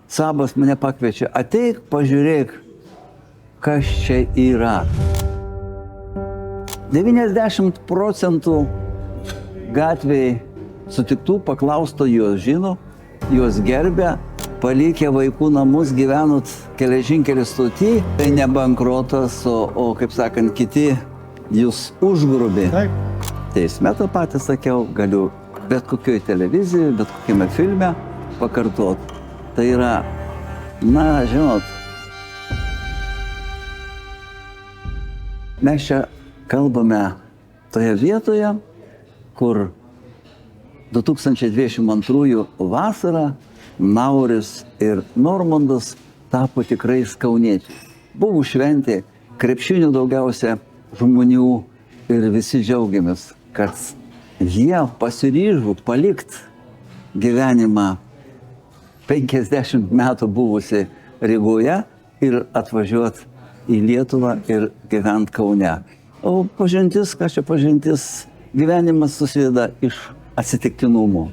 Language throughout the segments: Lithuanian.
Sabas mane pakviečia, ateik, pažiūrėk, kas čia yra. 90% gatvėje sutiktų paklausto juos žino, juos gerbia, palikę vaikų namus, gyvenot geležinkelio stoty, tai ne bankrotas, o kaip sakant, kiti jūs užgrubė. Teisme tą patį sakiau, galiu bet kokioje televizijoje, bet kokiame filme pakartot. Tai yra, na, žinot, mes čia kalbame toje vietoje, kur 2022 vasarą Nauris ir Normandas tapo tikrais kauniečiais. Buvo šventė, krepšinių daugiausia žmonių ir visi džiaugiamės, kad jie pasiryžo palikt gyvenimą 50 metų buvusi Rygoje ir atvažiuot į Lietuvą ir gyvent Kaune. O pažintis, ką čia pažintis, gyvenimas susideda iš atsitiktinumų.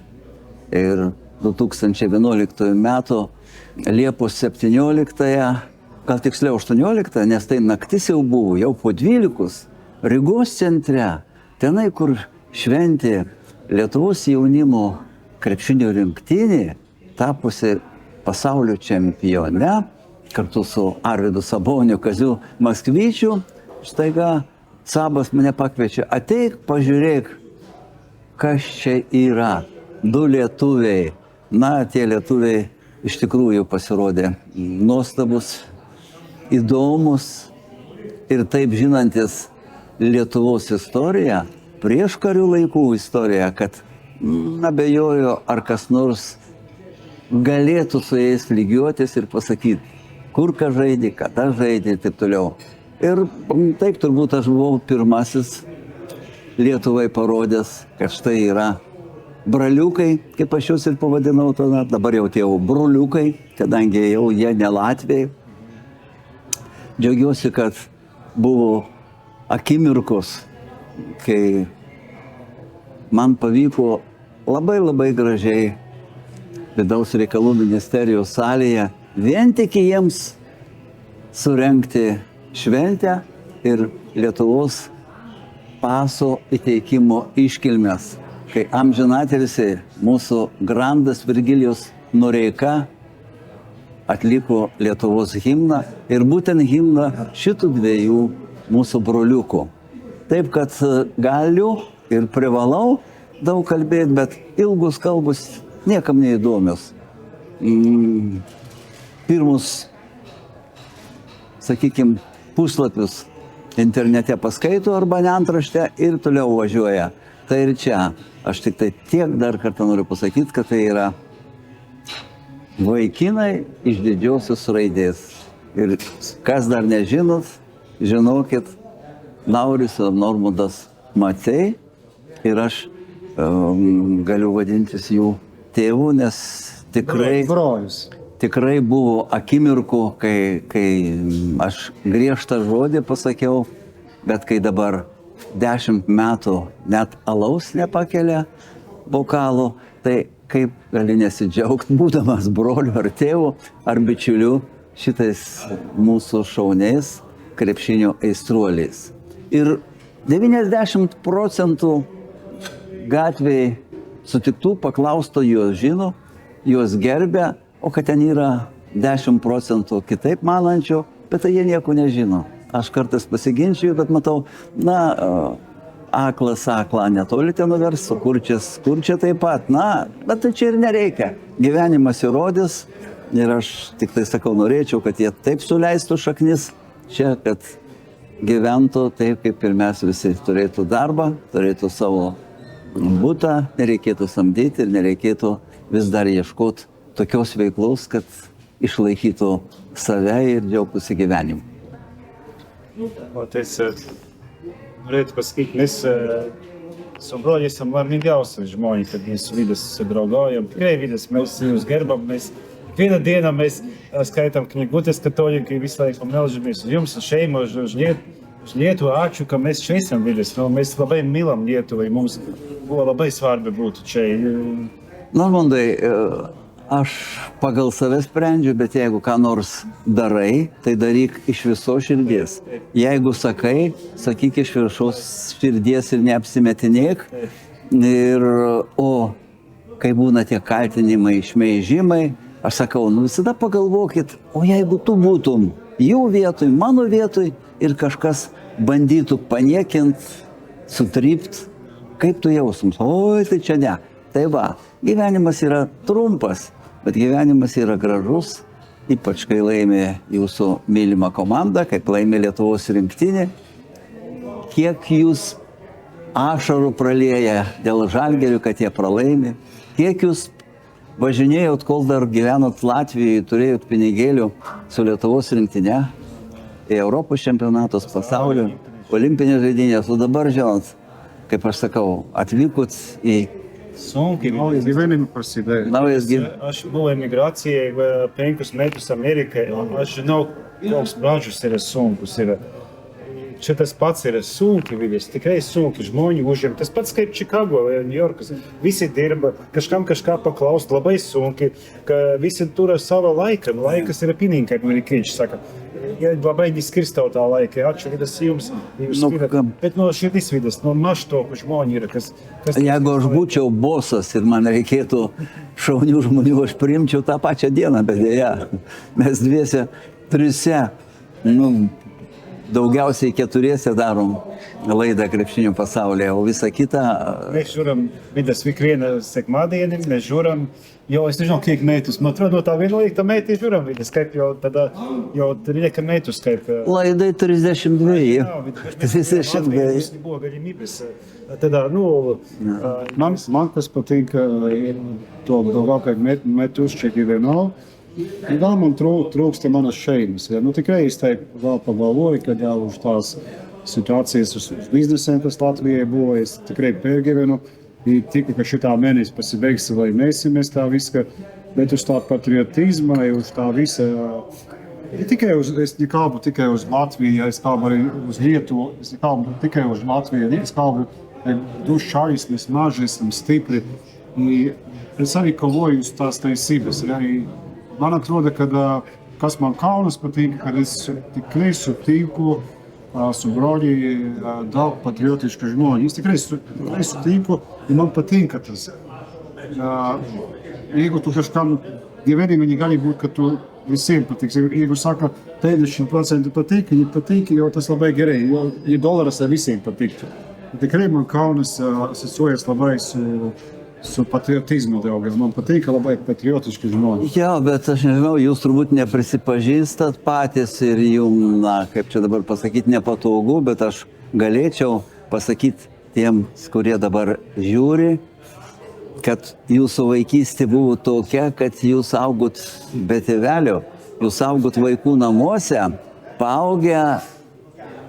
Ir 2011 metų Liepos 17, gal tiksliau 18, nes tai naktis jau buvo, jau po 12, Rygos centre, tenai, kur šventė Lietuvos jaunimo krepšinio rinktinė, tapusi pasaulio čempione, kartu su Arvydu Saboniu, Kaziu Maskvyčiu, staiga Sabas mane pakviečia, ateik, pažiūrėk, kas čia yra. Du lietuviai. Na, tie lietuviai iš tikrųjų pasirodė nuostabus, įdomus ir taip žinantis Lietuvos istoriją, prieškarių laikų istoriją, kad abejoju, ar kas nors galėtų su jais lygiuotis ir pasakyti, kur ką žaidė, kada žaidė ir taip toliau. Ir taip turbūt aš buvau pirmasis Lietuvai parodęs, kad štai yra braliukai, kaip aš juos ir pavadinau tada, dabar jau tie broliukai, kadangi jau jie ne latviai. Džiaugiuosi, kad buvo akimirkos, kai man pavyko labai gražiai Vidaus reikalų ministerijos salėje vien tik jiems surengti šventę ir Lietuvos paso įteikimo iškilmes, kai amžinatilsį mūsų grandas Virgilijus Noreika atliko Lietuvos himną ir būtent himną šitų dviejų mūsų broliukų. Taip, kad galiu ir privalau daug kalbėti, bet ilgus kalbus niekam neįdomios. Pirmus, sakykime, puslapius internete paskaito arba antraštę ir toliau važiuoja. Tai ir čia. Aš tik tai tiek dar kartą noriu pasakyti, kad tai yra vaikinai iš didžiosios raidės. Ir kas dar nežinot, žinokit, Nauris ir Normandas Maciai ir aš galiu vadintis jų tėvų, nes tikrai buvo akimirkų, kai aš griežtą žodį pasakiau, bet kai dabar 10 metų net alaus nepakelia bokalų, tai kaip gali nesidžiaugti, būdamas broliu ar tėvu ar bičiuliu šitais mūsų šauniais krepšinio aistruoliais. Ir 90% gatvėje sutiktų paklausto juos žino, juos gerbia, o kad ten yra 10% kitaip manančių, bet tai jie nieko nežino. Aš kartais pasiginčiu, bet matau, aklas aklą netoli ten nuvers, o kurčias taip pat. Bet tai čia ir nereikia. Gyvenimas įrodys ir aš tik tai sakau, norėčiau, kad jie taip suleistų šaknis čia, kad gyventų taip, kaip ir mes visi. Turėtų darbą, turėtų savo butą, nereikėtų samdyti ir nereikėtų vis dar ieškoti tokios veiklos, kad išlaikytų save ir džiaugtųsi gyvenimu. O tai norėtų pasakyti, mes su broliu esam laimingiausi žmonės, kad mes su Vidas susidraugojam. Tikrai Vidas, mēs jūs gerbam, mēs vieną dieną mēs skaitam knygutes katolikai, visu laiku melžamies uz jums, uz šeimu, uz Lietuvu. Ačiū, ka mēs čia esam, Vidas. Mēs labai mīlam Lietuvu, mums buvo labai svarbi būt čia. Normandai, aš pagal save sprendžiu, bet jeigu ką nors darai, tai daryk iš viso širdies. Jeigu sakai, sakyk iš viršaus širdies ir neapsimetinėk. O kai būna tie kaltinimai, šmeižimai, aš sakau, visada pagalvokit, o jeigu tu būtum jų vietoj, mano vietoj ir kažkas bandytų paniekint, sutrypt, kaip tu jausums? Oi, tai čia ne. Tai va, gyvenimas yra trumpas, bet gyvenimas yra gražus, ypač kai laimi jūsų mylima komanda, kaip laimi Lietuvos rinktinė. Kiek jūs ašarų pralieja dėl Žalgirio, kad jie pralaimi, kiek jūs važinėjot, kol dar gyvenot Latvijoje, turėjot pinigėlių su Lietuvos rinktinė, į Europos čempionatus, pasaulio, olimpinės žaidynės, o dabar, žinot, kaip aš sakau, atvykot į Sunkiai, naujas gyvenimas prasidėjo. naujas gyvenimas. Aš buvau emigracijai 5 metus Amerikai, aš žinau, koks pradžius yra sunkus. Čia tas pats yra sunkiai, vidės, tikrai sunkiai, žmonių užėm. Tas pats kaip Čikago, New Yorkas, visi dirba, kažkam kažką paklaust, labai sunkiai, ka visi turi savo laiką, laikas yra pinigai, kaip amerikiečiai sako. Jie labai neskirstau tą laiką, ačiū vidės jums, jūs skirat. Bet širdis vidės, maždaug žmonių yra, kas... Jeigu aš būčiau bosas ir man reikėtų šaunių žmonių, aš priimčiau tą pačią dieną, bet dėja, mes dviese, trise, daugiausiai 4 darom laidą krepšinio pasaulyje, o visa kita... Mes žiūrim vidės kiekvieną sekmadienį, mes žiūrim, jau es nežinau, kiek metus, man atrodo, tą 11 metį žiūrim vidės, kaip jau tada, jau 13 metus, kaip... Laidai 32. 32. Buvo galimybės. Tada, man tas patinka, to daugiau kaip metus čia gyvenau. Ir vēl man trūksta manas šeimas. Tikrai es taip vēl pagalvoju, kad jau už tās situācijas uz biznesiem, kas Latvijai buvo, es tikrai pergyvenu. Ir tikai, ka šitā mēnesi pasibeigs, lai mēsimies tā viska, bet uz tā patriotizma, uz tā visa... Tikai uz, es nekalbu tikai uz Latviju, es kalbu arī uz Lietuvu, es nekalbu tikai uz Latviju, es kalbu duši šaļas, mēs maži esam stipri. I es arī kalvoju uz tās taisības. Man atrodo, ka kas man Kaunas patīk, kad es tikrai sutinku su broļi daug patriotiški žmonių. Es tikrai sutinku ir man patinka tas. Jeigu tu kažkam gyvenime negali būt, ka tu visiem patiks. Jeigu saka 50% patīk, viņi patīk, jo tas labai gerai. Ja $1 visiem patiktu. Tikrai man Kaunas asociējas labai su patriotizmu daugiau. Man patīk labai patriotiški žmonės. Jo, bet aš nežinau, jūs turbūt neprisipažįstat patys ir jums, kaip čia dabar pasakyti, nepatogu, bet aš galėčiau pasakyti tiems, kurie dabar žiūri, kad jūsų vaikystė buvo tokia, kad jūs augot be tėvelio, jūs augot vaikų namuose, paaugę,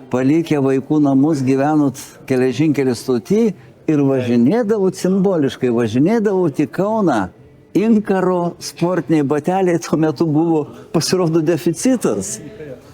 palikę vaikų namus, gyvenot geležinkelio stoty, ir važinėdavau simboliškai, važinėdavau į Kauną. Inkaro sportiniai bateliai tuo metu buvo, pasirodo, deficitas.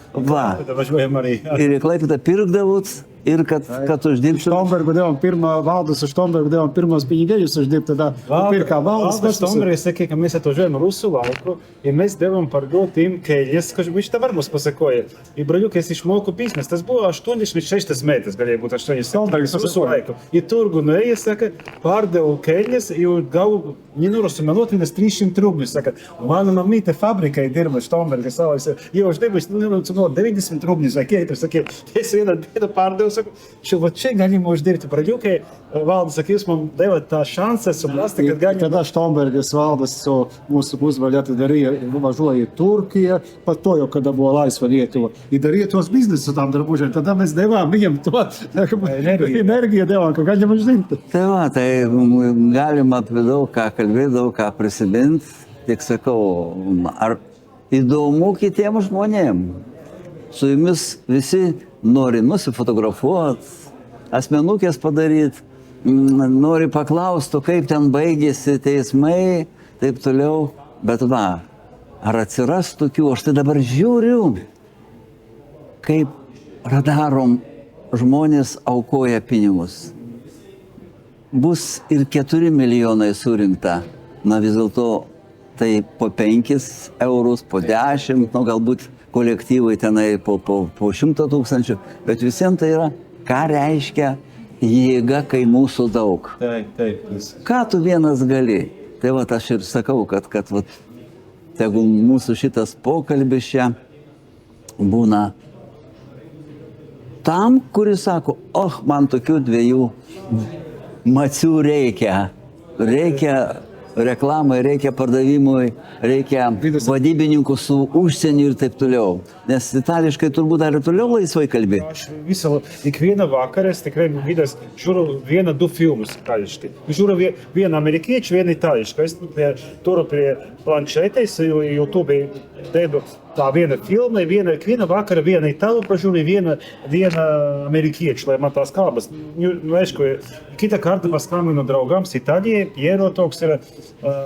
Va. Ir į Klaipėdą pirkdavot, ir kad uždirbtum. Štombergu devam valdas uz Štombergu devam pirmos pinigēļus uždirbt, tada pirkā valdas. Štombergu sakīja, ka mēs atvažiuojam Rusu lauku, ir mēs devam parduot tiem keļas, kas viņš tā var mums pasakoja. I braļuki, es išmoku pīsnes, tas buvo 86 metas, galēja būt 86 Rusu laiku. I turgu nuēja, saka, pārdevu keļas, i gavu, nenurosu melot, vienas 300 rubļus, saka, mana mamīte fabrikai dirba Štomberga salās, jau už debuši, 90 rubļus, vai kiek, saka, es viena pārdevu, saku, čia galima uždirbti braļukai, valdas, saka, jūs man devat tā šanses, suprasti, kad galima... Tada Štombergas valdas mūsu uzvaļā darīja, važoja Turkija, pat to jau, kada buvo laisva Lietuva. I darīja tos biznesu tam darbužiem, tada mēs devām viņam to energiju devām, ko galima uždirbti. Tai va, tai galima apie daug ką kalbėti, daug ką prisimint, tik sakau, ar įdomu kitiems žmonėms. Su jumis visi nori nusifotografuoti, asmenukės padaryti, nori paklausti, kaip ten baigėsi teismai, taip toliau. Bet va, ar atsiras tokių, aš tai dabar žiūriu, kaip radarom žmonės aukoja pinigus. Bus ir 4 milijonai surinkta. Na vis dėlto tai po 5 eurus, po 10, nu galbūt kolektyvai tenai po 100 000, bet visiems tai yra, ką reiškia jėga, kai mūsų daug. Taip. Ką tu vienas gali? Tai va, aš ir sakau, kad va, tegu mūsų šitas pokalbis čia būna tam, kuris sako, man tokių 2 macių reikia. Reikia reklamai, reikia pardavimui, reikia vadybininkų su užsieniu ir taip toliau. Nes itališkai turbūt dar ir toliau laisvai kalbė. Aš kiekvieną vakarą tikrai vidus žiūriu 1-2 filmus itališkai. Žiūriu vieną amerikiečių, vieną itališką. Es turiu prie planšetės, YouTube dedu tā viena filma, kiekvieną vakarą viena itālu pražiūri, viena amerikiečiu, lai man tās kalbas. Aišku, kitą kartą paskambinu draugams Itālijai, Piero toks ir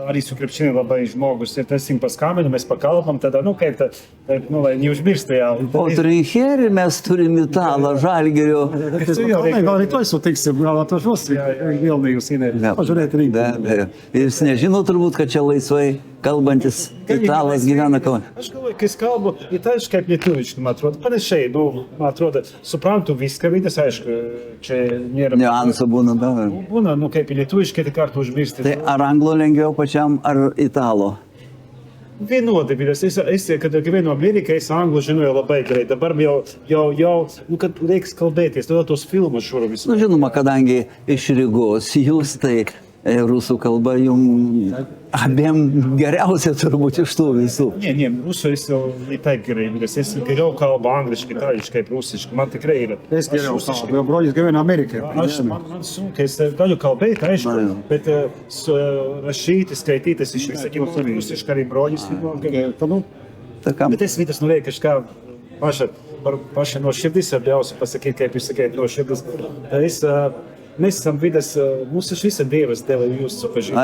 arī su krepšiniu labai žmogus. Ir tas paskambinu, mēs pakalbam, tada, lai neužmiršta jau. O Trincherį mes turim italą, Žalgirio. Gal rytoj sutiksim, gal atvažiuosi, vėl nejusinė. Pažiūrėti rinką. Ir jis nežino turbūt, kad čia laisvai kalbantis italas gyvena Kaune. Aš galvoju, kai kalbu itališkai kaip lietuviškai, man atrodo, panašiai, man atrodo, suprantu viską, vidas, aišku, čia nėra... Niuansų būna, be. Būna, kaip lietuviškai, tai kartu užmiršti. Tai ar anglo lengviau pačiam, ar italo? Vienodi, vidas, kad gyvenu Amerikai, es anglu žinoju labai gerai, dabar jau, kad reiks kalbėtis, tada tos filmus žiūriu visu. Žinoma, kadangi iš Rygos jūs, tai rusų kalba jums abiem geriausia turbūt iš tų visų. Ne, rusų jis jau ne taip gerai, jis geriau kalba angliškai, itališkai, rusiškai, man tikrai yra. Es geriau kalbu, jo brolis gyvena Amerikai. Man sunkiai, es galiu kalbėti, aišku, bet rašyti, skaitytis iš visakimo rusiškai arī brolis. Bet es vidas norēju kažkā paša no širdis atļausi pasakīt, kaip jūs sakāt, no širdis. Mēs esam vidas, mums taču visa Dievas deva jūs pažīt.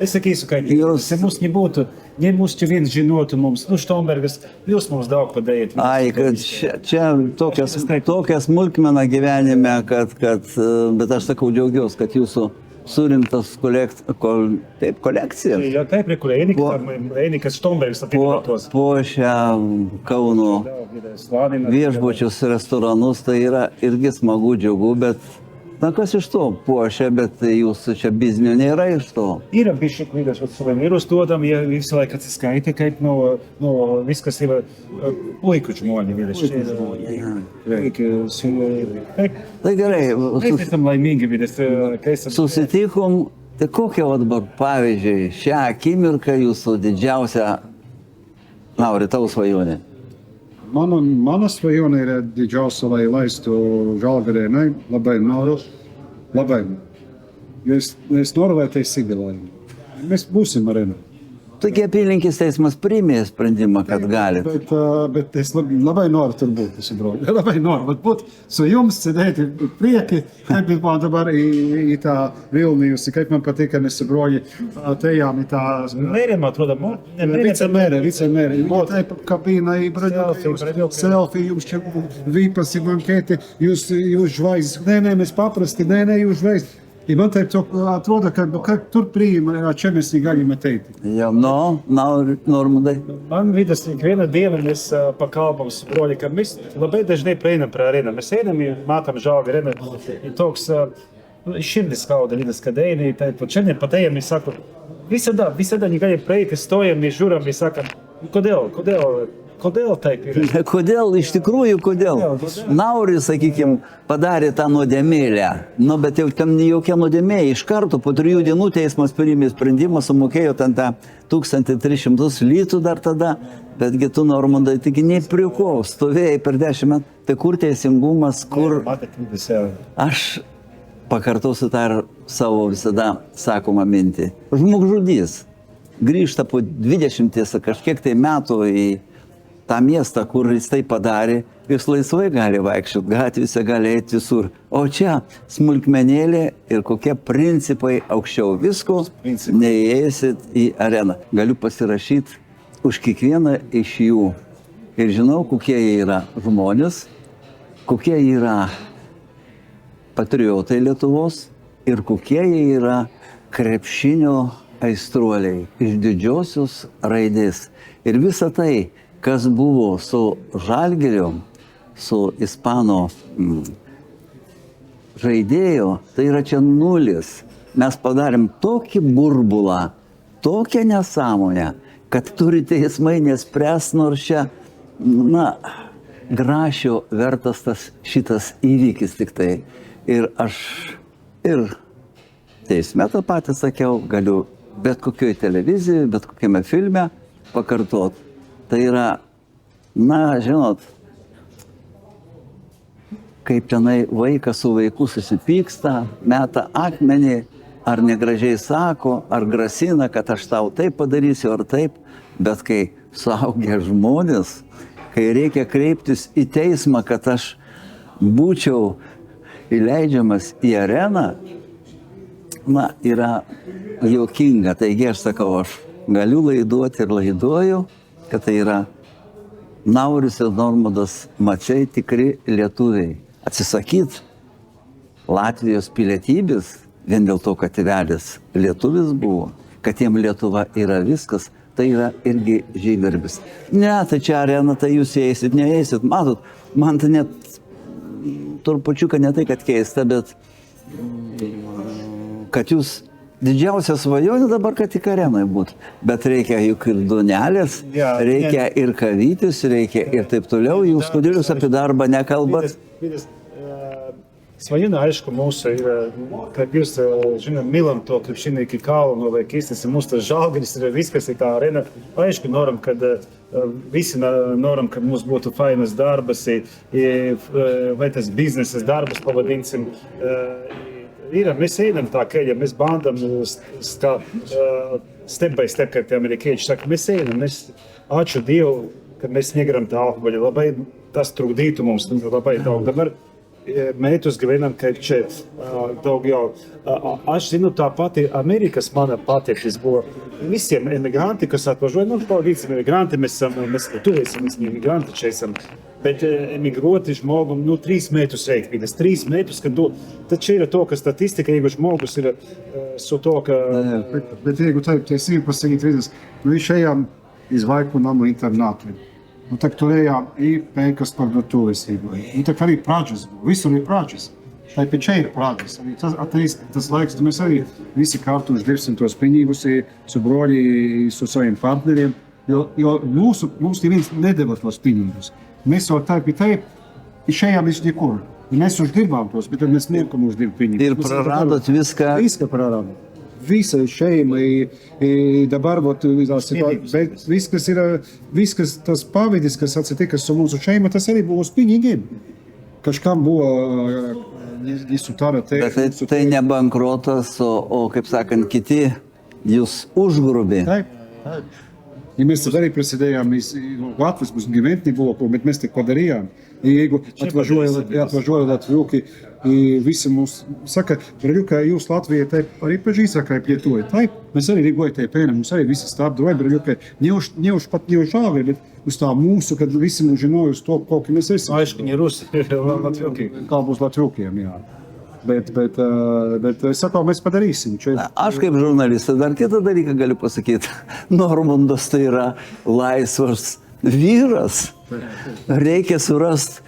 Es sakyšu, ka ja mums nebūtu, ja mums čia viens žinotu mums, Štombergas, jūs mums daug padējat. Kad čia tokia smulkmena gyvenime, bet aš sakau, džiaugiuosi, kad jūsų surinktas kolekcija. Ja taip, Einikas Štombergas apibūtos. Po šią Kauno viešbučius, restoranus, tai yra irgi smagu, džiugu, bet kas iš to puošia, bet jūsų čia biznio nėra iš to. Yra bišķi klīdas, suvenīrus dodam, ja visu laiku atsiskaita, kaip no viskas ir puiku žmoni. Tai gerai, esam laimīgi, vidas. Susitikom, tai kokia dabar pavyzdžiui šią akimirką jūsų didžiausia, Lauri, tavo svajonė? Mana svajone ir didžiausia, lai laistu Žalgirē, labai noru, labai. Es noru, lai tai įsigalojame. Mēs būsim arena. Taigi apylinkės teismas priėmė sprendimą, kad gali. Bet es labai noru tur būt, broli. Labai noru, būt su jums, sėdėti prieki, kaip man dabar į tą Vilnius, kaip man patīk, kad mēs broli tejām į tā... Mēriem atroda, Vicemēre. Taip, kabīna į braļu, selfie, jums čia vīpas ir bankēti, jūs žvaigzes. Nē, mēs paprasti, nē, jūs žvaigzes. I man taip atrodo, kad tur priima, čia mēs negalim ateit. Jau, Normandai. Man vidas kiekvieną dieną mēs pakalbam su broli, ka mēs labai dažnai prieinam prie arēna. Mēs einam ir mātam Žalgirio arēna. Ir toks širdis skauda vidas, kad eini, taip, šiandien pat ejam ir saku, visada negalim prieit, stojam ir žuram ir sakam, kodėl taip ir? Kodėl, iš tikrųjų, kodėl? Nauris, sakykime, padarė tą nuodėmėlę, bet jau ten jokia nuodėmė, iš karto po 3 dienų teismas priėmė sprendimą, sumokėjo ten tą 1300 litų dar tada, betgi tu, Normandai, tik nei prie ko, stovėjai per 10 metų, tai kur teisingumas, kur... Aš pakartosiu tą ir savo visada sakomą mintį. Žmogžudys grįžta po 20 kažkiek tai metų į tą miestą, kur jis tai padarė, jis laisvai gali vaikščioti, gatvėse gali eiti visur. O čia smulkmenėlė ir kokie principai aukščiau visko, neįeisit į areną. Galiu pasirašyti už kiekvieną iš jų. Ir žinau, kokie jie yra žmonės, kokie jie yra patriotai Lietuvos ir kokie jie yra krepšinio aistruoliai iš didžiosios raidės. Ir visa tai, kas buvo su Žalgiriu, su Ispano žaidėjo, tai yra čia nulis. Mes padarėm tokį burbulą, tokią nesąmonę, kad turi teismai nespręs, nors čia, grašio vertas šitas įvykis tik tai. Ir aš teisme tą patį sakiau, galiu bet kokioj televizijoje, bet kokiame filme pakartot. Tai yra, žinot, kaip tenai vaikas su vaiku susipyksta, meta akmenį, ar negražiai sako, ar grasina, kad aš tau taip padarysiu, ar taip. Bet kai suaugę žmonės, kai reikia kreiptis į teismą, kad aš būčiau įleidžiamas į areną, yra juokinga. Taigi aš sakau, aš galiu laiduoti ir laiduoju, kad tai yra Nauris ir Normandas Mačiai tikri lietuviai. Atsisakyti Latvijos pilietybės vien dėl to, kad tėvelis lietuvis buvo, kad jiem Lietuva yra viskas, tai yra irgi žygdarbis. Ne, tai čia arena, tai jūs eisit, neeisit. Matot, man tai net trupučiuką ne tai, kad keista, bet kad jūs didžiausia svajonė dabar, kad tik arenoje būtų. Bet reikia juk ir duonelės, reikia ir kavytis, reikia ir taip toliau. Jūs kodėl jūs apie darbą nekalbat? Svajina, aišku, mūsų ir, kaip jūs, žinom, milam to krepšinį iki kaulų, vai keistis, mūsų tas Žalgiris ir viskas ir tā arena. Aišku, noram, kad visi noram, kad mums būtu fainas darbas, vai tas biznesas darbas pavadinsim. Mēs ejam tā, ka ja mēs bandam step by step, kā tie amerikieši saka, mēs ejam, mēs aču Dievu, kad mēs negaram tā alkohoļa, labai tas trukdītu mums, labai daudz. Dabar meitus gavinam, ka čia daug jau. Aš zinu, tā pati Amerikas mana patirtis buvo visiem emigranti, kas atvažiuoja, palīdzim emigranti, mēs tuvēsim, mēs emigranti čia esam. Bet emigroti žmogum, 3 metrus reikt, 3 metrus, kad tad čia ir to, ka statistika, jeigu žmogus ir su to, ka... Bet jeigu taip tiesīgi pasakīt, mēs ejam iz vaiku namu internātu. Tak turējām pēkas parduotuves. Tak arī praģis buvo. Visur ir praģis. Tā pie čia ir praģis. Tas laiks, mēs arī visi kārtuši 200 piņīgus su broļi, su saviem partneriem, jo mums neviens nedeva tos piņīgus. Mēs jau tā pie taip, išējām iz niekur. Mēs už gribām tos, bet mēs niekam už 2 piņīgus. Ir praradot viską. Viską praradot. Visa šeima, dabar viskas tas pavidis, kas atsitikas su mūsu šeima, tas arī buvo uz piņīgiem. Kažkam buvo nesutara. Bet tai ne bankrotas, o kaip sakant, kiti jūs užgrubė. Taip. Ja mēs arī prisidējām, Latvijas mums gyventi nebuvo, bet mēs tik padarījām. Jeigu atvažiuoja Latvijūki, visi mums saka, Braļuka, jūs Latvijai taip arī pažīsāk, kaip Lietuvai. Taip, mēs arī Rīgoja taip pēnam, mums arī visi stāp droji, Braļuka, ne už žāvi, bet uz tā mūsu, kad visi mums žinoja uz to, koki mēs esam. Aišku, ne Rusi, Latvijūki. Kā būs Latvijūkiem, jā. Bet es sakau, mēs padarīsim. Aš kaip žurnalistas dar kitą dalyką galiu pasakyti. Normandas tai yra laisvas vyras. Reikia surasti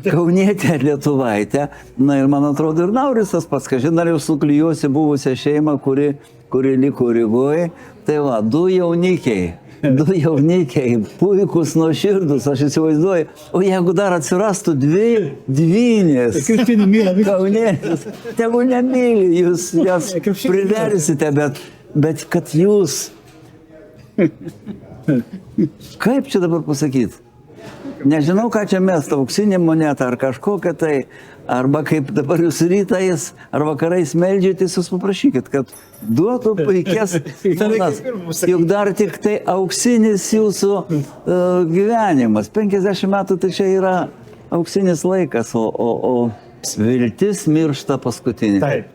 kaunietę ar lietuvaitę. Na ir man atrodo ir Nauris tas pats, kažin ar jau suklijuosi buvusią šeimą, kuri liko Rygoje. Tai va, du jaunikiai, puikus, nuoširdus, aš įsivaizduoju. O jeigu dar atsirastų dvynės, kaunėtis, tegu nemyli, jūs jas priversite, bet kad jūs... Kaip čia dabar pasakyti? Nežinau, ką čia mest, auksinė moneta ar kažkokia tai, arba kaip dabar jūs rytais ar vakarais meldžiatės, jūs paprašykit, kad duotų puikias fonas. Juk dar tik tai auksinis jūsų gyvenimas. 50 metų tai čia yra auksinis laikas, o viltis miršta paskutinė. Taip.